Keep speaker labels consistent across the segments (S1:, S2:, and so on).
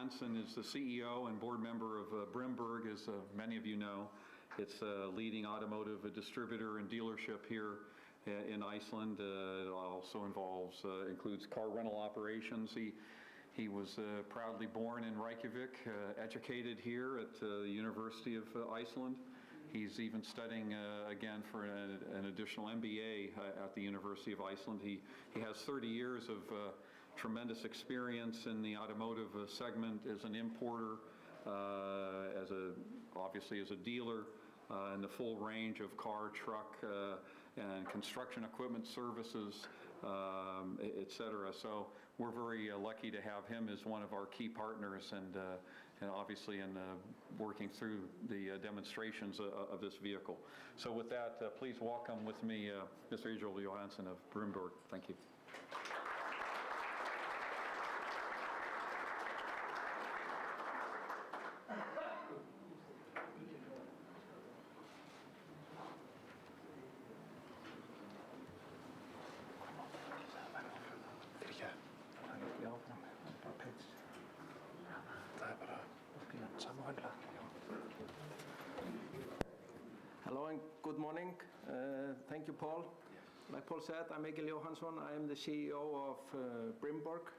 S1: Jóhannson is the CEO and board member of Brimborg, as many of you know. It's a leading automotive distributor and dealership here in Iceland. It also includes car rental operations. He was proudly born in Reykjavik, educated here at the University of Iceland. He's even studying again for an additional MBA at the University of Iceland. He has 30 years of tremendous experience in the automotive segment as an importer, obviously as a dealer, in the full range of car, truck, and construction equipment services, etc. So we're very lucky to have him as one of our key partners, and obviously in working through the demonstrations of this vehicle. So with that, please welcome with me Mr. Egill Jóhannson of Brimborg. Thank you.
S2: Hello and good morning. Thank you, Paul. Like Paul said, I'm Egill Jóhannson. I am the CEO of Brimborg,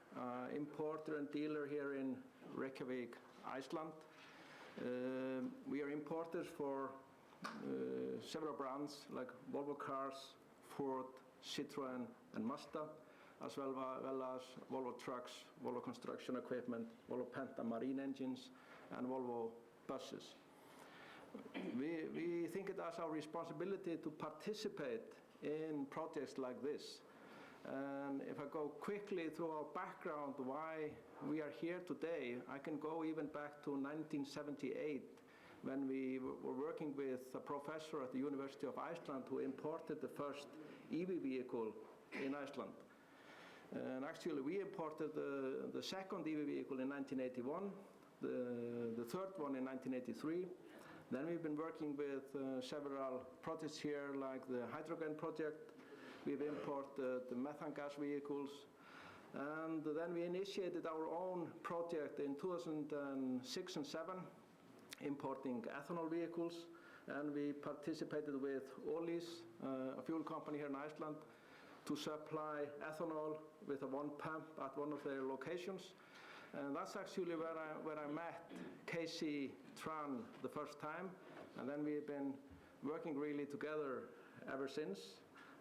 S2: importer and dealer here in Reykjavik, Iceland. We are importers for several brands like Volvo Cars, Ford, Citroën, and Mazda, as well as Volvo Trucks, Volvo Construction Equipment, Volvo Penta Marine Engines, and Volvo Buses. We think it as our responsibility to participate in projects like this. And if I go quickly through our background, why we are here today, I can go even back to 1978, when we were working with a professor at the University of Iceland who imported the first EV vehicle in Iceland. And actually we imported the second EV vehicle in 1981, the third one in 1983. Then we've been working with several projects here, like the hydrogen project. We've imported the methane gas vehicles. And then we initiated our own project in 2006 and 2007, importing ethanol vehicles. And we participated with Olís, a fuel company here in Iceland, to supply ethanol with one pump at one of their locations. And that's actually where I met Casey Tran the first time. And then we've been working really together ever since.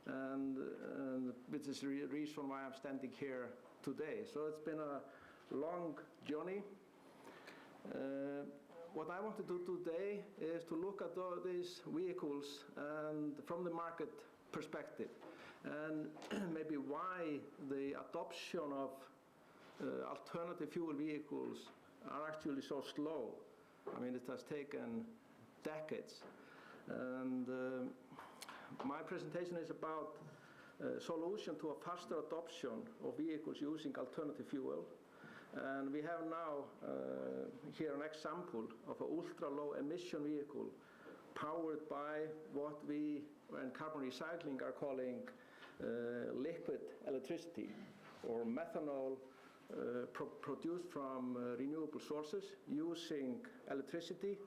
S2: And which is the reason why I'm standing here today. So it's been a long journey. What I want to do today is to look at all these vehicles and from the market perspective, and maybe why the adoption of alternative fuel vehicles are actually so slow. I mean, it has taken decades. And my presentation is about a solution to a faster adoption of vehicles using alternative fuel. And we have now here an example of an ultra-low emission vehicle powered by what we in carbon recycling are calling liquid electricity, or methanol produced from renewable sources using electricity,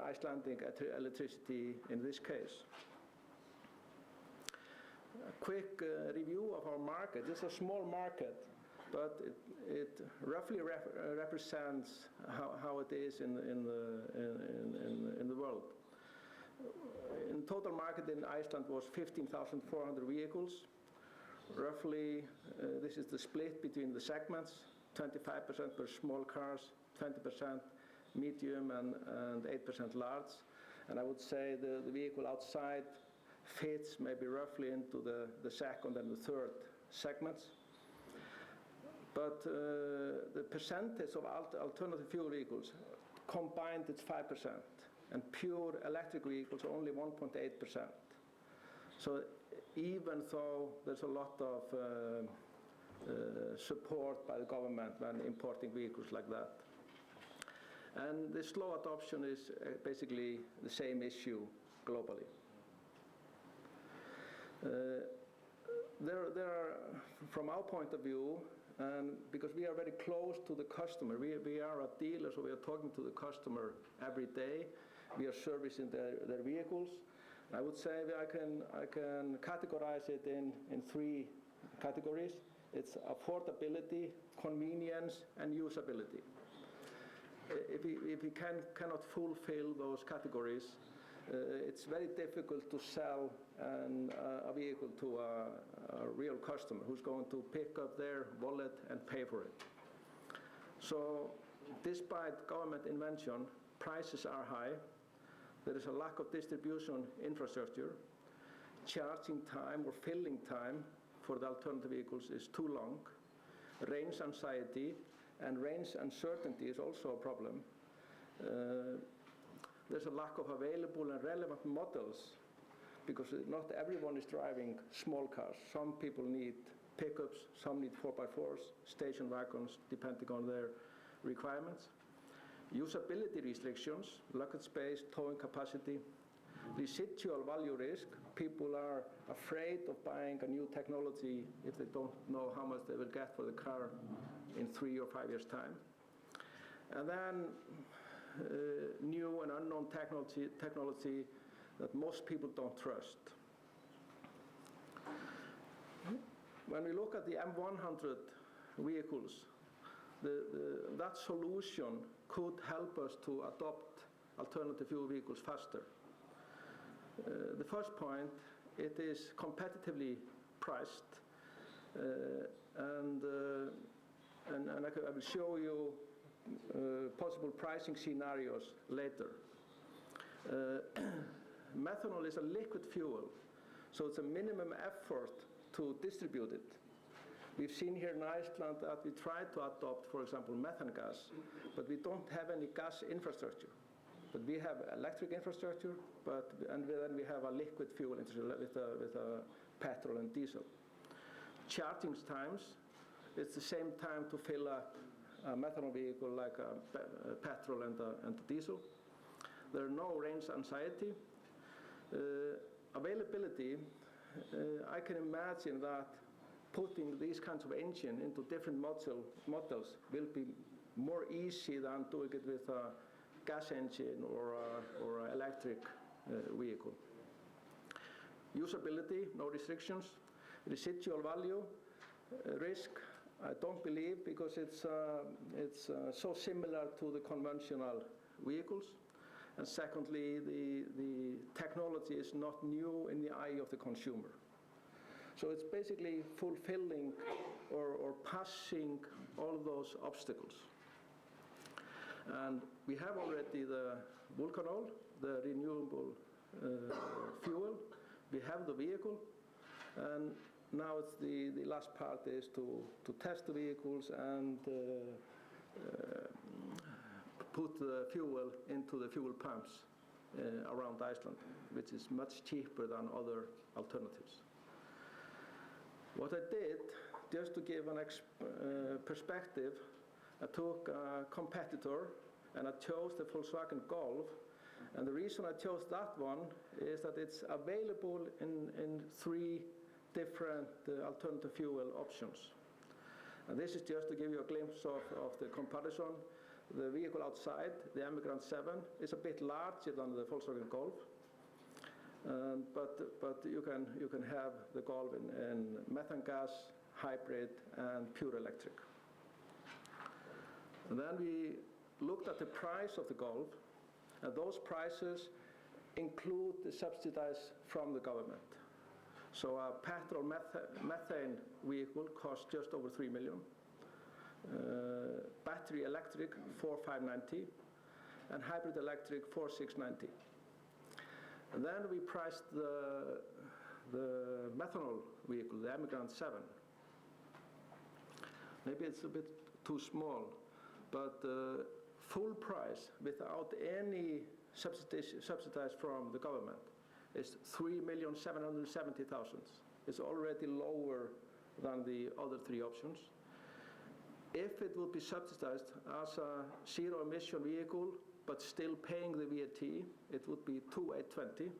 S2: Icelandic electricity in this case. A quick review of our market. It's a small market, but it roughly represents how it is in the world. In total market in Iceland was 15,400 vehicles. Roughly, this is the split between the segments: 25% for small cars, 20% medium, and 8% large. And I would say the vehicle outside fits maybe roughly into the second and the third segments. But the percentage of alternative fuel vehicles combined, it's 5%, and pure electric vehicles only 1.8%. So even though there's a lot of support by the government when importing vehicles like that. And the slow adoption is basically the same issue globally. There are, from our point of view, and because we are very close to the customer, we are a dealer, so we are talking to the customer every day. We are servicing their vehicles. I would say I can categorize it in three categories. It's affordability, convenience, and usability. If we cannot fulfill those categories, it's very difficult to sell a vehicle to a real customer who's going to pick up their wallet and pay for it. So, despite government invention, prices are high. There is a lack of distribution infrastructure. Charging time or filling time for the alternative vehicles is too long. Range anxiety and range uncertainty is also a problem. There's a lack of available and relevant models because not everyone is driving small cars. Some people need pickups, some need 4x4s, station wagons, depending on their requirements. Usability restrictions, luggage space, towing capacity, residual value risk. People are afraid of buying a new technology if they don't know how much they will get for the car in 3 or 5 years' time. And then new and unknown technology that most people don't trust. When we look at the M100 vehicles, that solution could help us to adopt alternative fuel vehicles faster. The first point, it is competitively priced, and I will show you possible pricing scenarios later. Methanol is a liquid fuel, so it's a minimum effort to distribute it. We've seen here in Iceland that we try to adopt, for example, methane gas, but we don't have any gas infrastructure. But we have electric infrastructure, and then we have a liquid fuel infrastructure with a petrol and diesel. Charging times, it's the same time to fill up a methanol vehicle like a petrol and a diesel. There are no range anxiety. Availability, I can imagine that putting these kinds of engine into different models will be more easy than doing it with a gas engine or an electric vehicle. Usability, no restrictions. Residual value, risk, I don't believe, because it's so similar to the conventional vehicles. And secondly, the technology is not new in the eye of the consumer. So it's basically fulfilling or passing all those obstacles. And we have already the Vulcanol, the renewable fuel. We have the vehicle, and now it's the last part is to test the vehicles and put the fuel into the fuel pumps around Iceland, which is much cheaper than other alternatives. What I did, just to give an perspective, I took a competitor and I chose the Volkswagen Golf. And the reason I chose that one is that it's available in 3 different alternative fuel options. And this is just to give you a glimpse of the comparison. The vehicle outside, the Emigrand 7, is a bit larger than the Volkswagen Golf. But you can have the Golf in methane gas, hybrid, and pure electric. And then we looked at the price of the Golf, and those prices include the subsidies from the government. So a petrol methane vehicle costs just over 3 million. Battery electric 4,590, and hybrid electric 4,690. And then we priced the methanol vehicle, the Emigrand 7. Maybe it's a bit too small, but full price without any subsidies from the government is 3,770,000. It's already lower than the other 3 options. If it would be subsidized as a zero-emission vehicle, but still paying the VAT, it would be 2,820.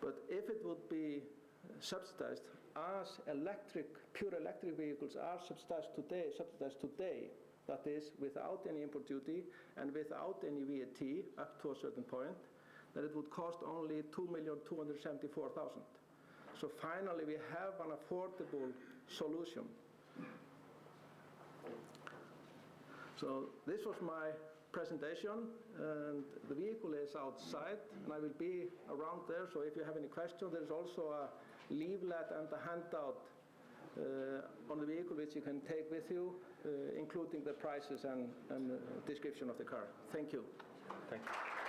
S2: But if it would be subsidized as pure electric vehicles are subsidized today, that is, without any import duty and without any VAT up to a certain point, then it would cost only $2,274,000. So finally, we have an affordable solution. So this was my presentation, and the vehicle is outside, and I will be around there. So if you have any questions, there's also a leaflet and a handout on the vehicle which you can take with you, including the prices and description of the car. Thank you.
S1: Thank you.